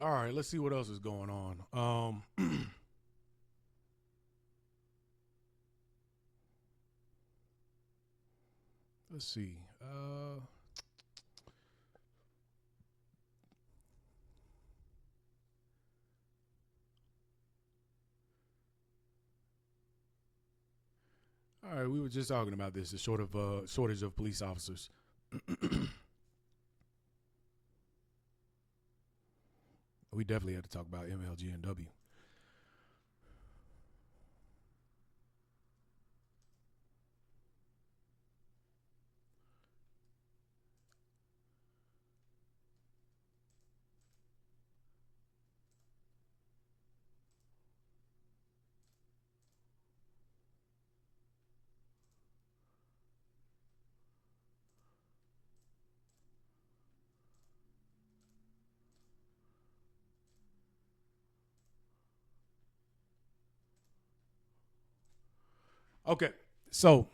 All right, let's see what else is going on. Let's see. All right, we were just talking about this, the shortage of police officers. We definitely had to talk about MLGW. Okay, so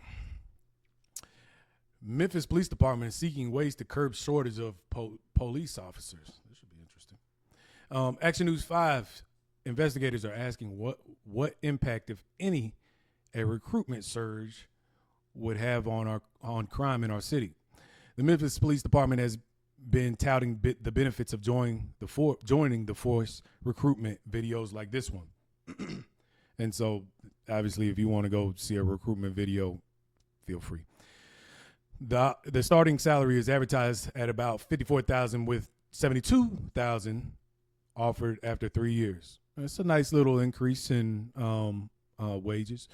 Memphis Police Department is seeking ways to curb shortage of police officers. This should be interesting. Action News 5 investigators are asking what impact, if any, a recruitment surge would have on crime in our city. The Memphis Police Department has been touting the benefits of joining the force recruitment videos like this one. And so, obviously, if you want to go see a recruitment video, feel free. The starting salary is advertised at about 54,000, with 72,000 offered after 3 years. It's a nice little increase in wages.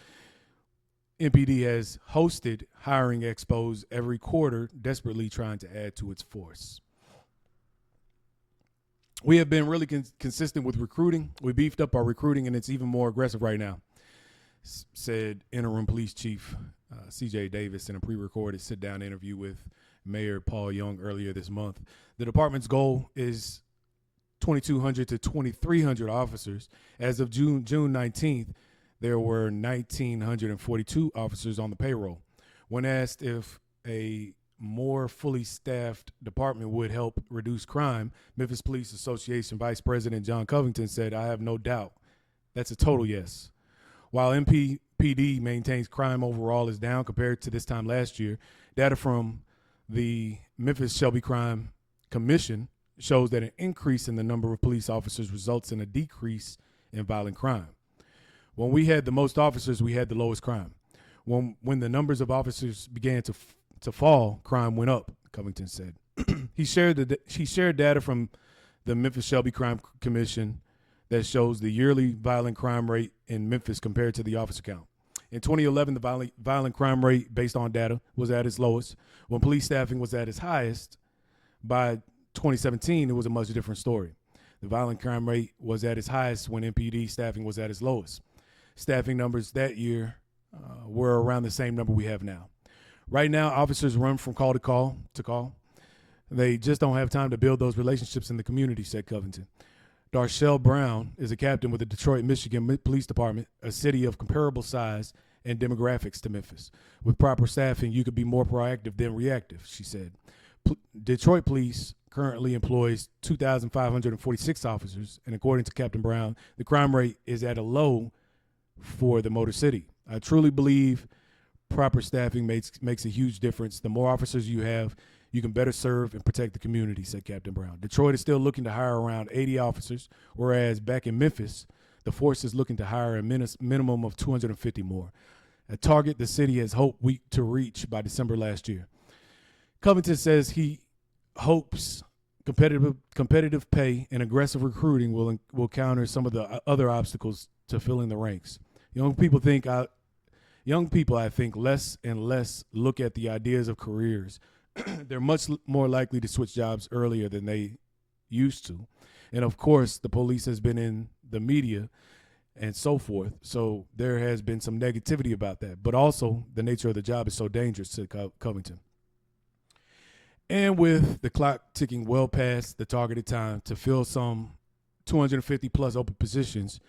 MPD has hosted hiring expos every quarter, desperately trying to add to its force. We have been really consistent with recruiting. We beefed up our recruiting, and it's even more aggressive right now, said Interim Police Chief C.J. Davis in a pre-recorded sit-down interview with Mayor Paul Young earlier this month. The department's goal is 2,200 to 2,300 officers. As of June 19th, there were 1,942 officers on the payroll. When asked if a more fully staffed department would help reduce crime, Memphis Police Association Vice President John Covington said, "I have no doubt. That's a total yes." While MPD maintains crime overall is down compared to this time last year, data from the Memphis Shelby Crime Commission shows that an increase in the number of police officers results in a decrease in violent crime. When we had the most officers, we had the lowest crime. When the numbers of officers began to fall, crime went up, Covington said. He shared data from the Memphis Shelby Crime Commission that shows the yearly violent crime rate in Memphis compared to the officer count. In 2011, the violent crime rate, based on data, was at its lowest. When police staffing was at its highest, by 2017, it was a much different story. The violent crime rate was at its highest when MPD staffing was at its lowest. Staffing numbers that year were around the same number we have now. Right now, officers run from call to call. They just don't have time to build those relationships in the community, said Covington. Darshell Brown is a captain with the Detroit, Michigan Police Department, a city of comparable size and demographics to Memphis. With proper staffing, you could be more proactive than reactive, she said. Detroit Police currently employs 2,546 officers, and according to Captain Brown, the crime rate is at a low for the Motor City. I truly believe proper staffing makes a huge difference. The more officers you have, you can better serve and protect the community, said Captain Brown. Detroit is still looking to hire around 80 officers, whereas back in Memphis, the force is looking to hire a minimum of 250 more, a target the city has hoped to reach by December last year. Covington says he hopes competitive pay and aggressive recruiting will counter some of the other obstacles to filling the ranks. Young people, I think, less and less look at the ideas of careers. They're much more likely to switch jobs earlier than they used to. And of course, the police has been in the media and so forth. So there has been some negativity about that. But also, the nature of the job is so dangerous, said Covington. And with the clock ticking well past the targeted time to fill some 250 plus open positions,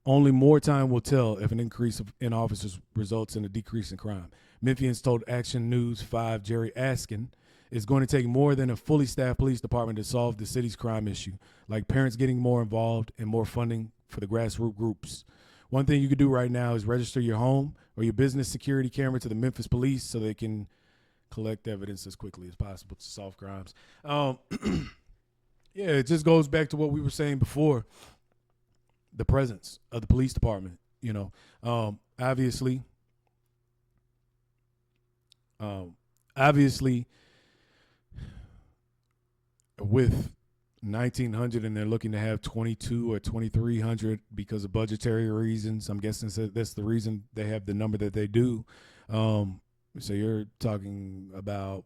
only more time will tell if an increase in officers results in a decrease in crime. Memphians told Action News 5 Jerry Askin It's going to take more than a fully staffed police department to solve the city's crime issue, like parents getting more involved and more funding for the grassroots groups. One thing you could do right now is register your home or your business security camera to the Memphis police so they can collect evidence as quickly as possible to solve crimes. Yeah, it just goes back to what we were saying before, the presence of the police department. Obviously, with 1,900 and they're looking to have 22 or 2,300 because of budgetary reasons. I'm guessing that's the reason they have the number that they do. So you're talking about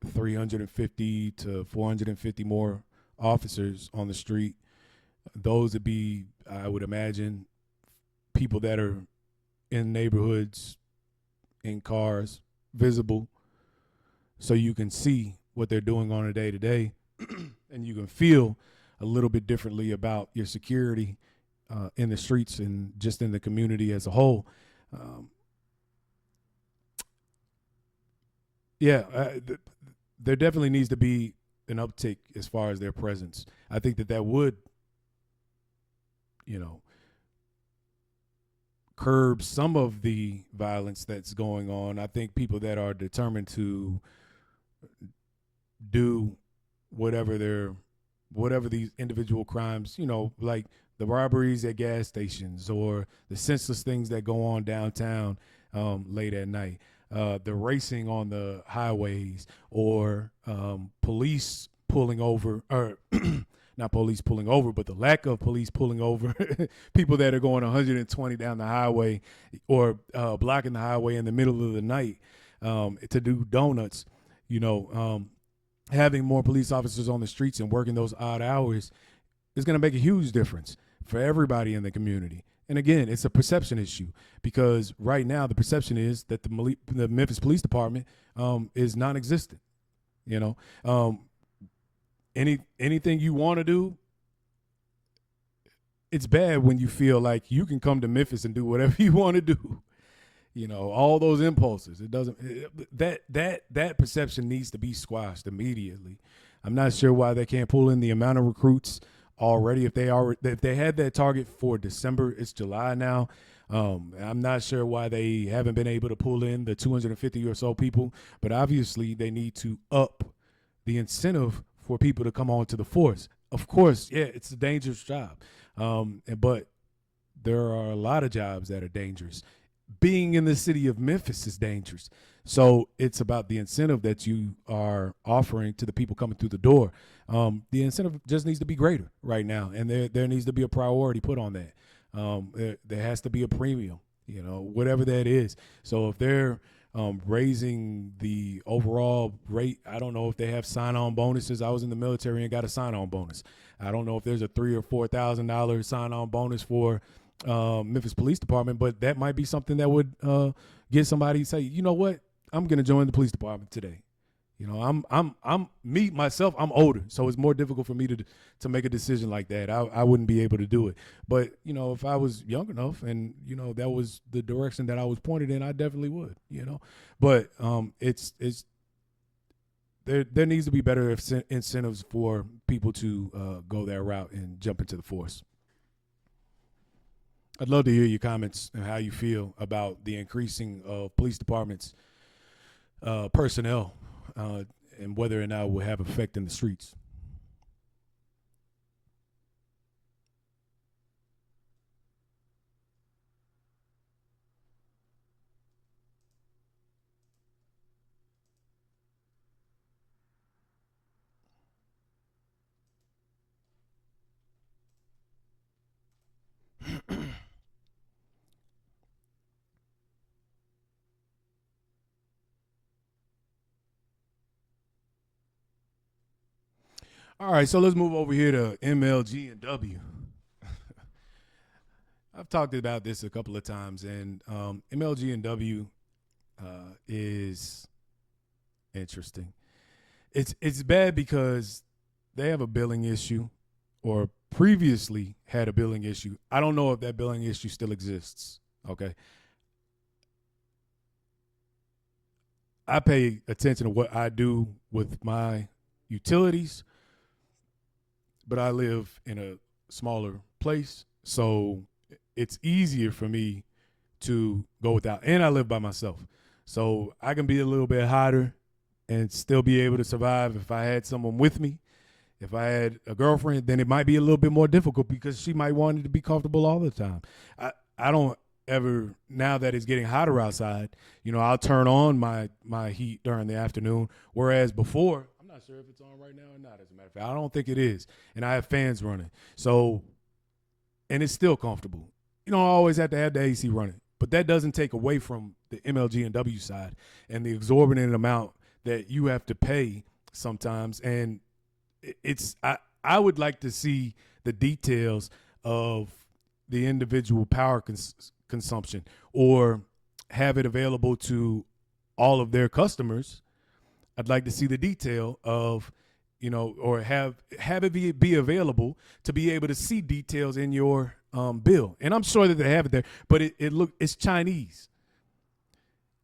350 to 450 more officers on the street. Those would be, I would imagine, people that are in neighborhoods, in cars, visible, so you can see what they're doing on a day-to-day, and you can feel a little bit differently about your security in the streets and just in the community as a whole. There definitely needs to be an uptick as far as their presence. I think that would, curb some of the violence that's going on. I think people that are determined to do whatever these individual crimes, like the robberies at gas stations or the senseless things that go on downtown late at night, the racing on the highways, or police pulling over, or not police pulling over, but the lack of police pulling over people that are going 120 down the highway or blocking the highway in the middle of the night to do donuts. Having more police officers on the streets and working those odd hours is going to make a huge difference for everybody in the community. And again, it's a perception issue, because right now the perception is that the Memphis Police Department is non-existent. Anything you want to do, it's bad when you feel like you can come to Memphis and do whatever you want to do. All those impulses. That perception needs to be squashed immediately. I'm not sure why they can't pull in the amount of recruits already. If they had that target for December, it's July now. I'm not sure why they haven't been able to pull in the 250 or so people, but obviously they need to up the incentive for people to come on to the force. Of course, yeah, it's a dangerous job, but there are a lot of jobs that are dangerous. Being in the city of Memphis is dangerous. So it's about the incentive that you are offering to the people coming through the door. The incentive just needs to be greater right now, and there needs to be a priority put on that. There has to be a premium, whatever that is. So if they're raising the overall rate, I don't know if they have sign-on bonuses. I was in the military and got a sign-on bonus. I don't know if there's a $3,000 or $4,000 sign-on bonus for Memphis Police Department, but that might be something that would get somebody to say, you know what, I'm going to join the police department today. I'm myself, I'm older, so it's more difficult for me to make a decision like that. I wouldn't be able to do it. But, if I was young enough and, that was the direction that I was pointed in, I definitely would, But it's there needs to be better incentives for people to go that route and jump into the force. I'd love to hear your comments and how you feel about the increasing of police departments' personnel and whether or not it will have effect in the streets. All right, so let's move over here to MLGW. I've talked about this a couple of times, and MLGW is interesting. It's bad because they have a billing issue, or previously had a billing issue. I don't know if that billing issue still exists. Okay. I pay attention to what I do with my utilities, but I live in a smaller place, so it's easier for me to go without. And I live by myself, so I can be a little bit hotter and still be able to survive. If I had someone with me, if I had a girlfriend, then it might be a little bit more difficult because she might want it to be comfortable all the time. I don't ever, now that it's getting hotter outside, I'll turn on my heat during the afternoon, whereas before, I'm not sure if it's on right now or not, as a matter of fact. I don't think it is, and I have fans running. So, and it's still comfortable. I always have to have the AC running, but that doesn't take away from the MLGW side and the exorbitant amount that you have to pay sometimes. And I would like to see the details of the individual power consumption, or have it available to all of their customers. I'd like to see the detail of, or have it be available to be able to see details in your bill. And I'm sure that they have it there, but it's Chinese.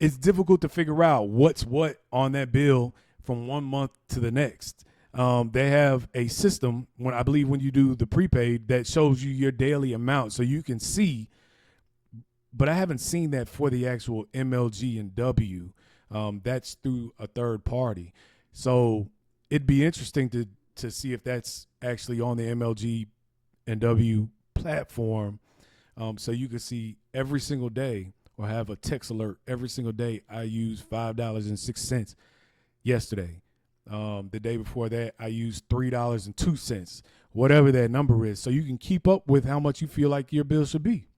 It's difficult to figure out what's what on that bill from one month to the next. They have a system, I believe when you do the prepaid, that shows you your daily amount so you can see, but I haven't seen that for the actual MLG&W. That's through a third party. So it'd be interesting to see if that's actually on the MLG&W platform, so you can see every single day, or have a text alert every single day. I used $5.06 yesterday. The day before that, I used $3.02, whatever that number is. So you can keep up with how much you feel like your bill should be.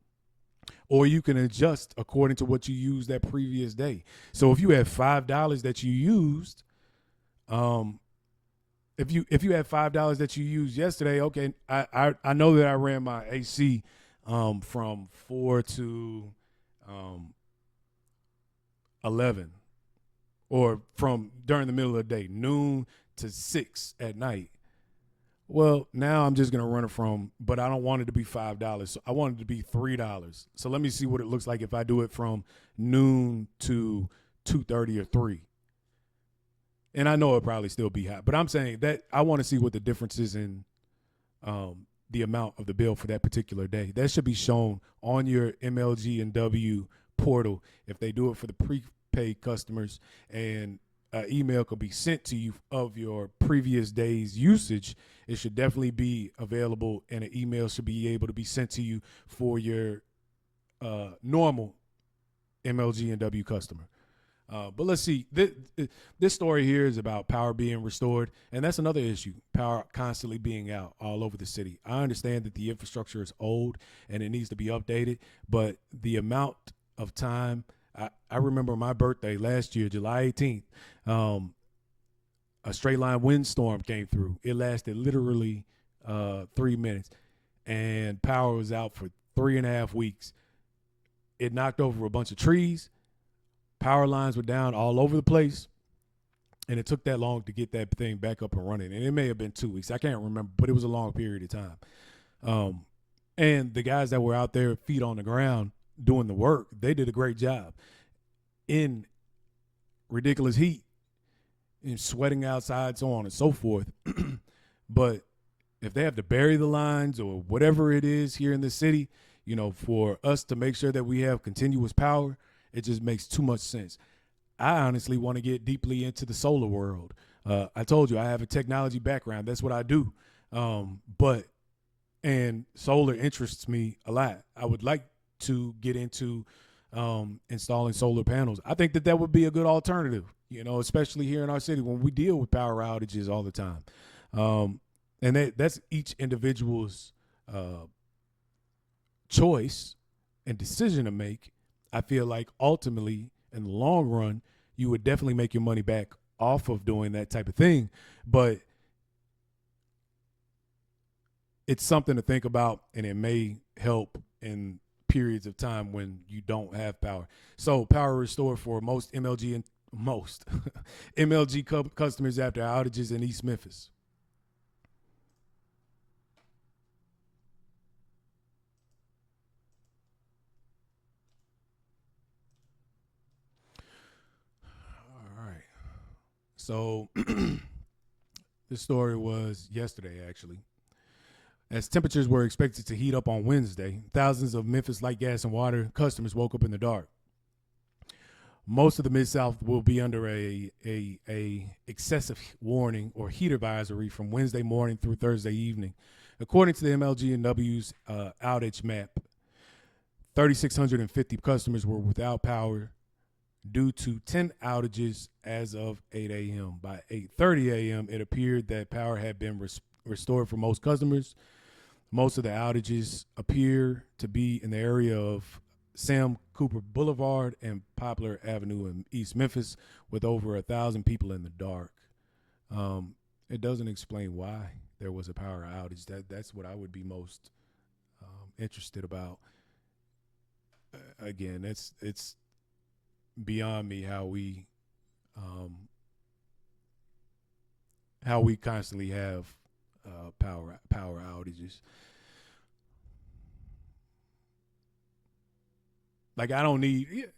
Or you can adjust according to what you used that previous day. So if you had $5 that you used, if you had $5 that you used yesterday, okay, I know that I ran my AC from 4 to 11. Or from during the middle of the day, noon to 6 at night. Well, now I'm just going to run it but I don't want it to be $5. So I want it to be $3. So let me see what it looks like if I do it from noon to 2:30 or 3. And I know it'll probably still be hot, but I'm saying that I want to see what the difference is in the amount of the bill for that particular day. That should be shown on your MLG&W portal if they do it for the prepaid customers, and an email could be sent to you of your previous day's usage. It should definitely be available, and an email should be able to be sent to you for your normal MLG&W customer. But let's see. This story here is about power being restored, and that's another issue, power constantly being out all over the city. I understand that the infrastructure is old and it needs to be updated, but the amount of time, I remember my birthday last year, July 18th, a straight line windstorm came through. It lasted literally 3 minutes, and power was out for 3.5 weeks. It knocked over a bunch of trees. Power lines were down all over the place, and it took that long to get that thing back up and running. And it may have been 2 weeks. I can't remember, but it was a long period of time. And the guys that were out there, feet on the ground, doing the work, they did a great job in ridiculous heat and sweating outside, so on and so forth. But if they have to bury the lines or whatever it is here in the city, for us to make sure that we have continuous power, it just makes too much sense. I honestly want to get deeply into the solar world. I told you I have a technology background. That's what I do. And solar interests me a lot. I would like to get into installing solar panels. I think that would be a good alternative, especially here in our city when we deal with power outages all the time. And that's each individual's choice and decision to make. I feel like ultimately, in the long run, you would definitely make your money back off of doing that type of thing. But it's something to think about, and it may help in periods of time when you don't have power. So power restored for most MLG customers after outages in East Memphis. All So this story was yesterday, actually. As temperatures were expected to heat up on Wednesday, thousands of Memphis light gas and water customers woke up in the dark. Most of the Mid-South will be under a excessive warning or heat advisory from Wednesday morning through Thursday evening. According to the MLGW's outage map, 3,650 customers were without power due to 10 outages as of 8 a.m. By 8:30 a.m., it appeared that power had been restored for most customers. Most of the outages appear to be in the area of Sam Cooper Boulevard and Poplar Avenue in East Memphis, with over 1,000 people in the dark. It doesn't explain why there was a power outage. That's what I would be most interested about. Again, it's beyond me how we constantly have power outages. Like, I don't need.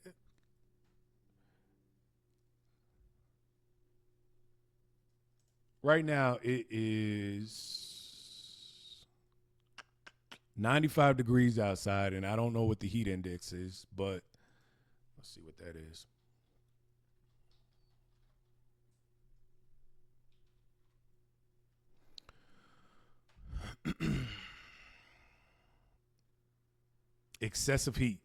Right now, it is 95 degrees outside, and I don't know what the heat index is, but let's see what that is. Excessive heat.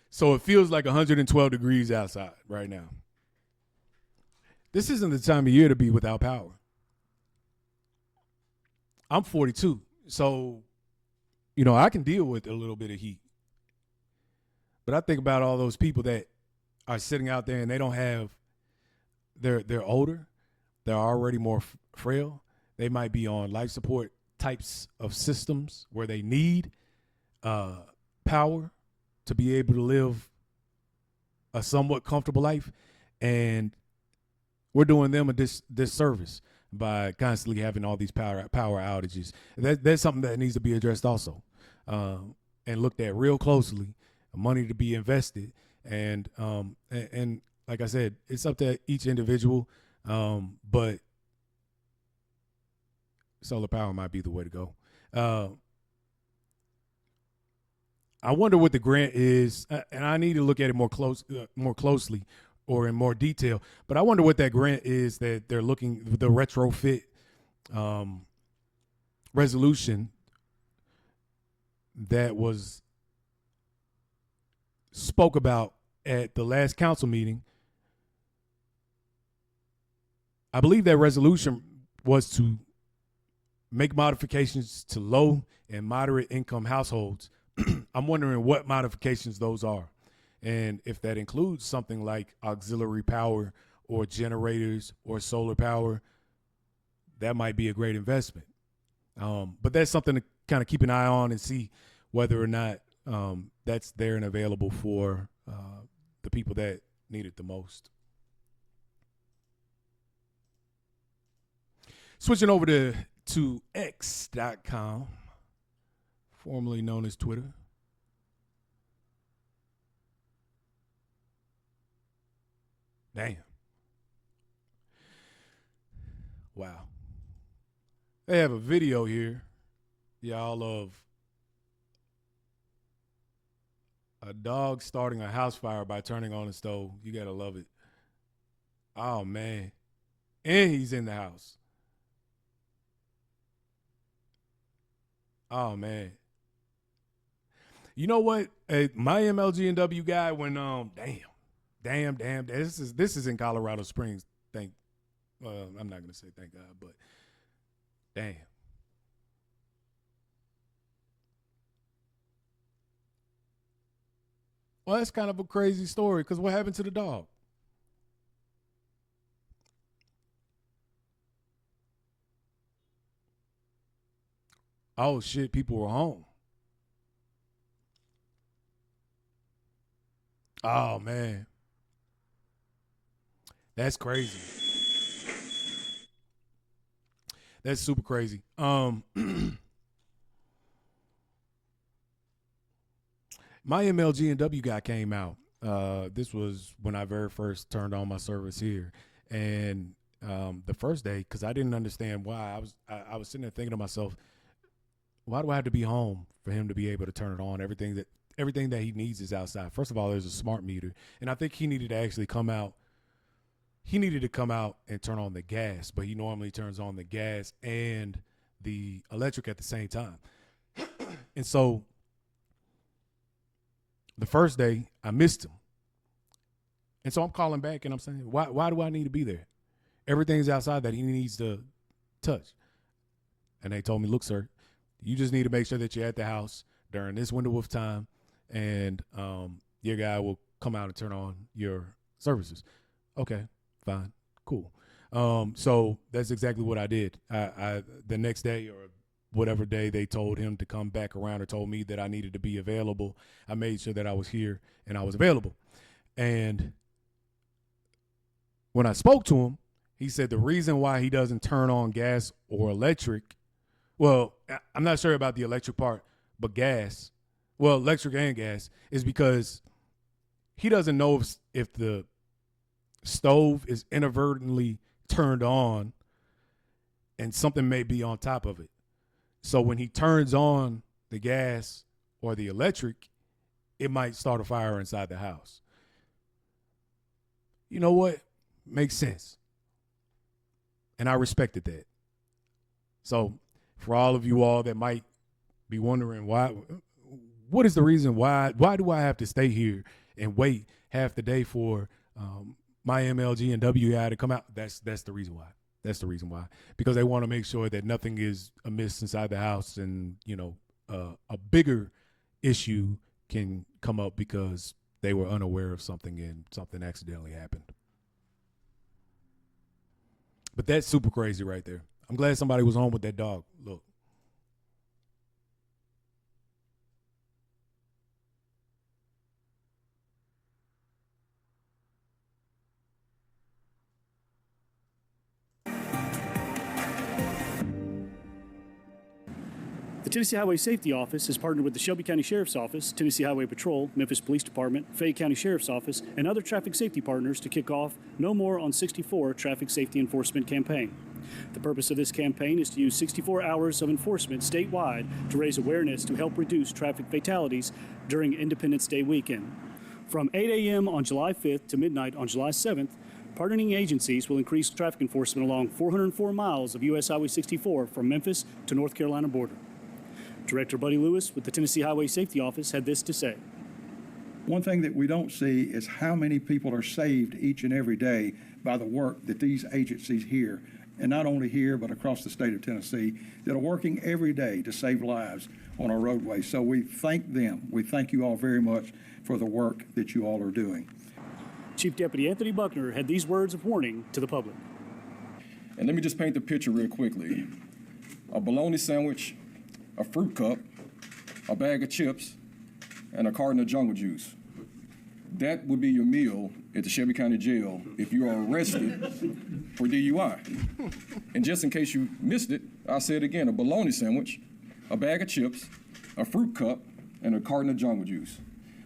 So it feels like 112 degrees outside right now. This isn't the time of year to be without power. I'm 42, so, I can deal with a little bit of heat. But I think about all those people that are sitting out there and they don't have, they're older, they're already more frail. They might be on life support types of systems where they need power to be able to live a somewhat comfortable life, and we're doing them a disservice by constantly having all these power outages. That's something that needs to be addressed also, and looked at real closely. Money to be invested, and like I said, it's up to each individual, but solar power might be the way to go. I wonder what the grant is, and I need to look at it more closely or in more detail. But I wonder what that grant is that they're looking, the retrofit resolution that was spoke about at the last council meeting. I believe that resolution was to make modifications to low and moderate income households. I'm wondering what modifications those are, and if that includes something like auxiliary power or generators or solar power. That might be a great investment. But that's something to kind of keep an eye on and see whether or not that's there and available for the people that need it the most. Switching over to X.com, formerly known as Twitter. Damn. Wow. They have a video here, y'all, of a dog starting a house fire by turning on the stove. You gotta love it. Oh, man. And he's in the house. Oh, man. You know what? My MLGW guy, when damn. This is in Colorado Springs. I'm not gonna say thank God, but damn. Well, that's kind of a crazy story, because what happened to the dog? Oh shit, people were home. Oh man. That's crazy. That's super crazy. My MLGW guy came out. This was when I very first turned on my service here, and the first day, because I didn't understand why, I was sitting there thinking to myself, why do I have to be home for him to be able to turn it on? Everything that he needs is outside. First of all, there's a smart meter, and I think he needed to actually come out. He needed to come out and turn on the gas, but he normally turns on the gas and the electric at the same time. And so the first day I missed him. And so I'm calling back and I'm saying, why do I need to be there? Everything's outside that he needs to touch. And they told me, look, sir, you just need to make sure that you're at the house during this window of time, and your guy will come out and turn on your services. Okay, fine, cool. So that's exactly what I did. I the next day or whatever day they told him to come back around or told me that I needed to be available, I made sure that I was here and I was available. And when I spoke to him, he said the reason why he doesn't turn on gas or electric, well, I'm not sure about the electric part, but gas, well, electric and gas, is because he doesn't know if the stove is inadvertently turned on and something may be on top of it. So when he turns on the gas or the electric, it might start a fire inside the house. You know what? Makes sense. And I respected that. So for all of you all that might be wondering what is the reason why do I have to stay here and wait half the day for my MLG and WI to come out? That's the reason why. That's the reason why. Because they want to make sure that nothing is amiss inside the house, and a bigger issue can come up because they were unaware of something and something accidentally happened. But that's super crazy right there. I'm glad somebody was home with that dog. Look. The Tennessee Highway Safety Office has partnered with the Shelby County Sheriff's Office, Tennessee Highway Patrol, Memphis Police Department, Fayette County Sheriff's Office, and other traffic safety partners to kick off No More on 64 traffic safety enforcement campaign. The purpose of this campaign is to use 64 hours of enforcement statewide to raise awareness to help reduce traffic fatalities during Independence Day weekend. From 8 a.m. on July 5th to midnight on July 7th, partnering agencies will increase traffic enforcement along 404 miles of U.S. Highway 64 from Memphis to North Carolina border. Director Buddy Lewis with the Tennessee Highway Safety Office had this to say. One thing that we don't see is how many people are saved each and every day by the work that these agencies here, and not only here but across the state of Tennessee, that are working every day to save lives on our roadways. So we thank them. We thank you all very much for the work that you all are doing. Chief Deputy Anthony Buckner had these words of warning to the public. And let me just paint the picture real quickly. A bologna sandwich, a fruit cup, a bag of chips, and a carton of jungle juice. That would be your meal at the Shelby County Jail if you are arrested for DUI. And just in case you missed it, I'll say it again, a bologna sandwich, a bag of chips, a fruit cup, and a carton of jungle juice.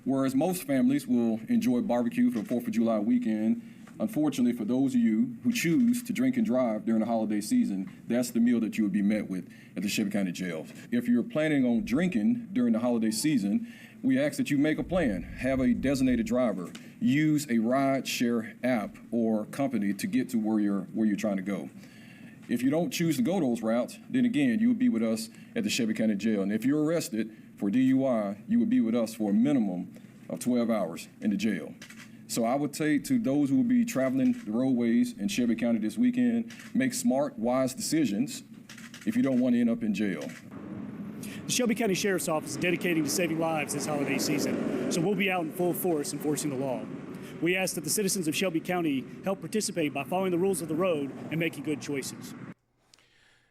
Whereas most families will enjoy barbecue for the 4th of July weekend, unfortunately, for those of you who choose to drink and drive during the holiday season, that's the meal that you would be met with at the Shelby County Jail. If you're planning on drinking during the holiday season, we ask that you make a plan, have a designated driver, use a ride-share app or company to get to where you're trying to go. If you don't choose to go those routes, then again, you would be with us at the Shelby County Jail. And if you're arrested for DUI, you would be with us for a minimum of 12 hours in the jail. So I would say to those who will be traveling the roadways in Shelby County this weekend, make smart, wise decisions if you don't want to end up in jail. The Shelby County Sheriff's Office is dedicating to saving lives this holiday season, so we'll be out in full force enforcing the law. We ask that the citizens of Shelby County help participate by following the rules of the road and making good choices.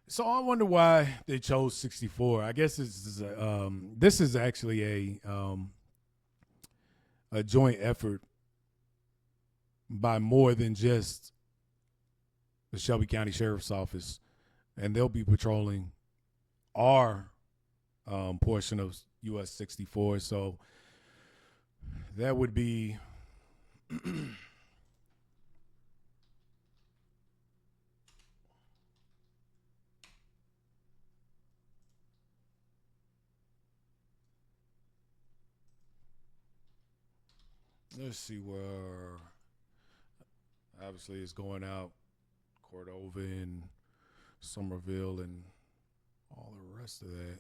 So I wonder why they chose 64. I guess this is actually a joint effort by more than just the Shelby County Sheriff's Office, and they'll be patrolling our portion of US 64. So That would be let's see where obviously it's going out Cordova and Somerville and all the rest of that.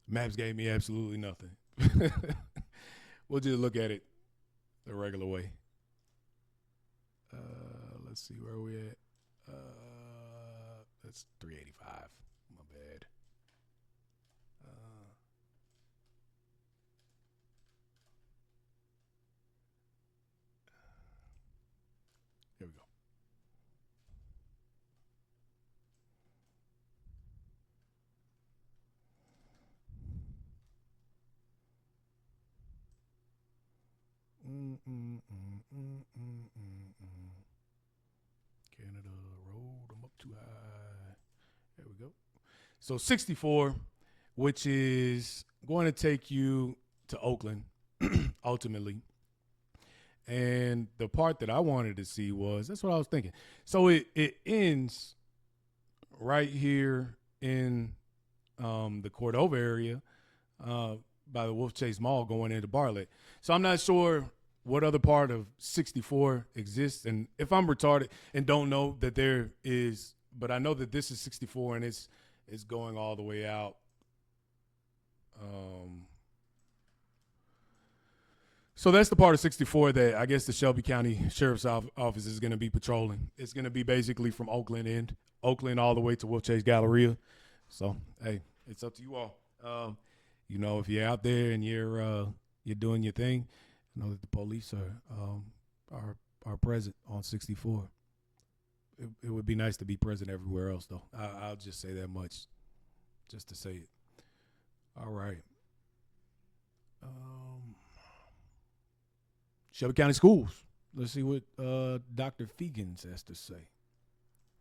Maps gave me absolutely nothing. We'll just look at it the regular way. Let's see where we at. That's 385. My bad. Here we go. Canada Road, I'm up too high. There we go. So 64, which is going to take you to Oakland, ultimately. And the part that I wanted to see was, that's what I was thinking. So it ends right here in the Cordova area by the Wolf Chase Mall going into Bartlett. So I'm not sure what other part of 64 exists. And if I'm retarded and don't know that there is, but I know that this is 64 and it's going all the way out. So that's the part of 64 that I guess the Shelby County Sheriff's Office is going to be patrolling. It's going to be basically from Oakland all the way to Wolf Chase Galleria. So, hey, it's up to you all. You know, if you're out there and you're doing your thing, know that the police are present on 64. It would be nice to be present everywhere else, though. I'll just say that much, just to say it. All right. Shelby County Schools. Let's see what Dr. Fegans has to say.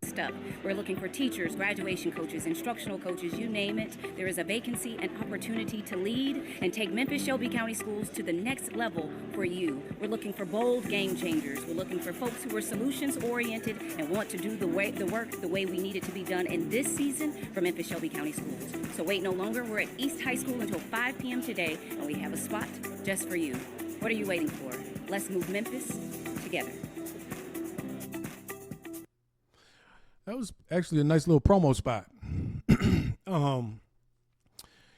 Stuff. We're looking for teachers, graduation coaches, instructional coaches, you name it. There is a vacancy and opportunity to lead and take Memphis Shelby County Schools to the next level for you. We're looking for bold game changers. We're looking for folks who are solutions oriented and want to do the work the way we need it to be done in this season for Memphis Shelby County Schools. So wait no longer. We're at East High School until 5 p.m. today, and we have a spot just for you. What are you waiting for? Let's move Memphis together. That was actually a nice little promo spot.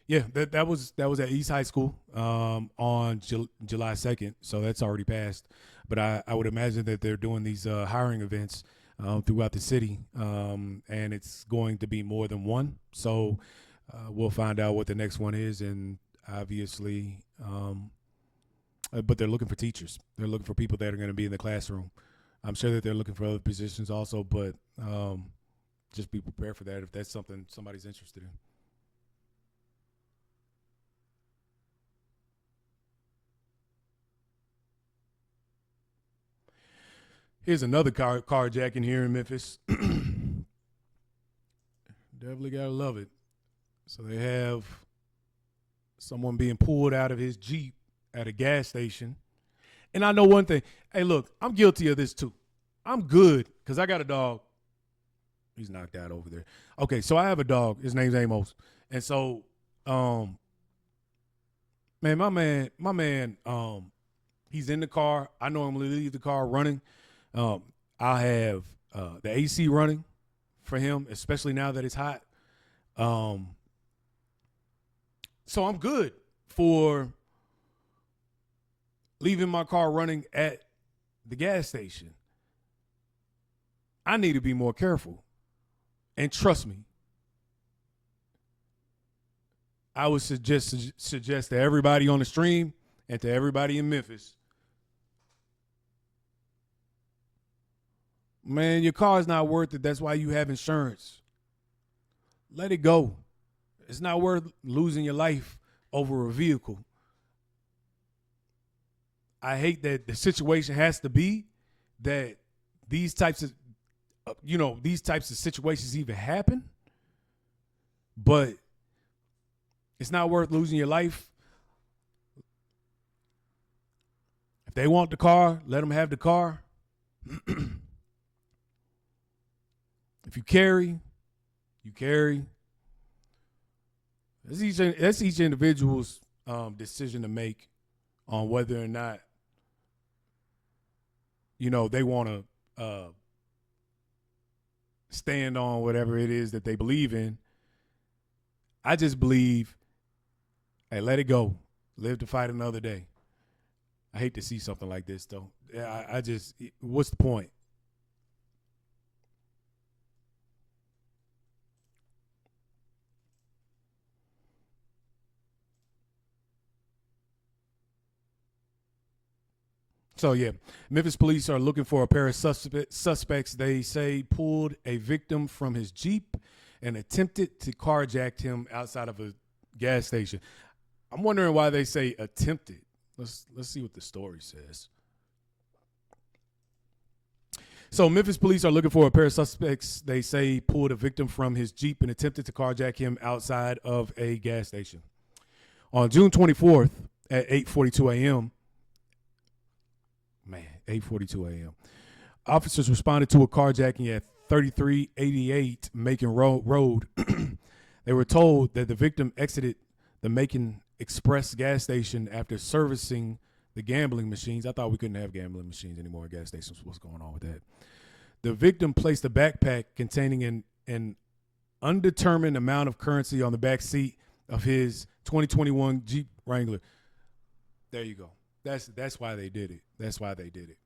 Yeah, that was at East High School on July 2nd, so that's already passed. But I would imagine that they're doing these hiring events throughout the city, and it's going to be more than one. So we'll find out what the next one is, and obviously, but they're looking for teachers. They're looking for people that are going to be in the classroom. I'm sure that they're looking for other positions also, but just be prepared for that if that's something somebody's interested in. Here's another carjacking here in Memphis. Definitely gotta love it. So they have someone being pulled out of his Jeep at a gas station. And I know one thing. Hey, look, I'm guilty of this too. I'm good because I got a dog. He's knocked out over there. Okay, so I have a dog. His name's Amos. And so, my man, he's in the car. I normally leave the car running. I have the AC running for him, especially now that it's hot. So I'm good for leaving my car running at the gas station. I need to be more careful. And trust me, I would suggest to everybody on the stream and to everybody in Memphis, man, your car is not worth it. That's why you have insurance. Let it go. It's not worth losing your life over a vehicle. I hate that the situation has to be that these types of, these types of situations even happen. But it's not worth losing your life. If they want the car, let them have the car. If you carry, you carry. That's each individual's decision to make on whether or not, they want to stand on whatever it is that they believe in. I just believe, hey, let it go. Live to fight another day. I hate to see something like this, though. I just, what's the point? So, yeah, Memphis police are looking for a pair of suspects. They say pulled a victim from his Jeep and attempted to carjack him outside of a gas station. I'm wondering why they say attempted. Let's see what the story says. So Memphis police are looking for a pair of suspects. They say pulled a victim from his Jeep and attempted to carjack him outside of a gas station. On June 24th at 8:42 a.m., 8:42 a.m., officers responded to a carjacking at 3388 Macon Road. They were told that the victim exited the Macon Express gas station after servicing the gambling machines. I thought we couldn't have gambling machines anymore at gas stations. What's going on with that? The victim placed a backpack containing an undetermined amount of currency on the back seat of his 2021 Jeep Wrangler. There you go. That's why they did it. That's why they did it.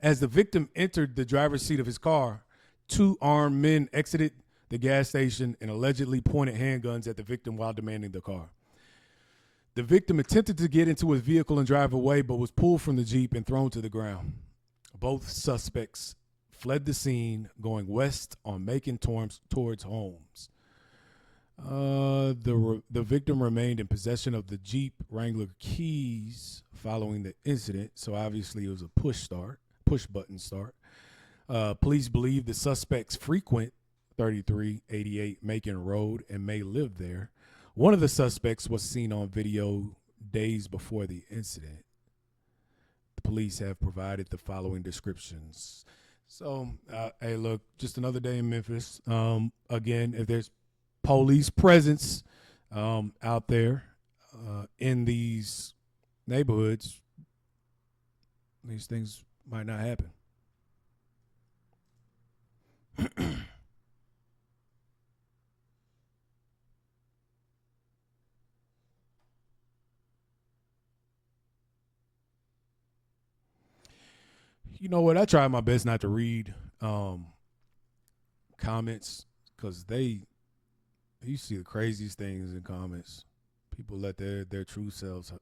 As the victim entered the driver's seat of his car, two armed men exited the gas station and allegedly pointed handguns at the victim while demanding the car. The victim attempted to get into his vehicle and drive away, but was pulled from the Jeep and thrown to the ground. Both suspects fled the scene, going west on Macon towards Holmes. The victim remained in possession of the Jeep Wrangler keys following the incident, so obviously it was a push button start. Police believe the suspects frequent 3388 Macon Road and may live there. One of the suspects was seen on video days before the incident. The police have provided the following descriptions. So, hey, look, just another day in Memphis. Again, if there's police presence out there in these neighborhoods, these things might not happen. You know what? I try my best not to read comments because you see the craziest things in comments. People let their true selves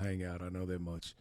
hang out. I know that much.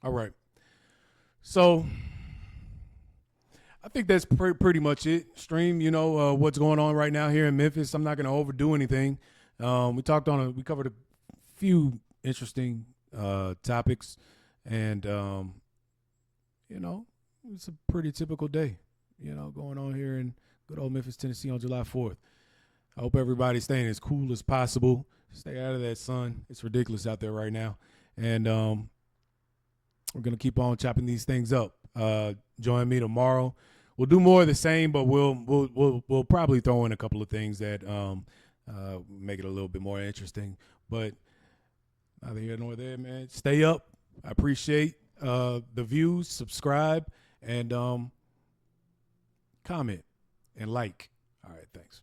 All right. So I think that's pretty much it. Stream, what's going on right now here in Memphis. I'm not going to overdo anything. We covered a few interesting topics, and it's a pretty typical day, going on here in good old Memphis, Tennessee on July 4th. I hope everybody's staying as cool as possible. Stay out of that sun. It's ridiculous out there right now. And we're going to keep on chopping these things up. Join me tomorrow. We'll do more of the same, but we'll probably throw in a couple of things that make it a little bit more interesting. But neither here nor there, man. Stay up. I appreciate the views. Subscribe and comment and like. All right, thanks.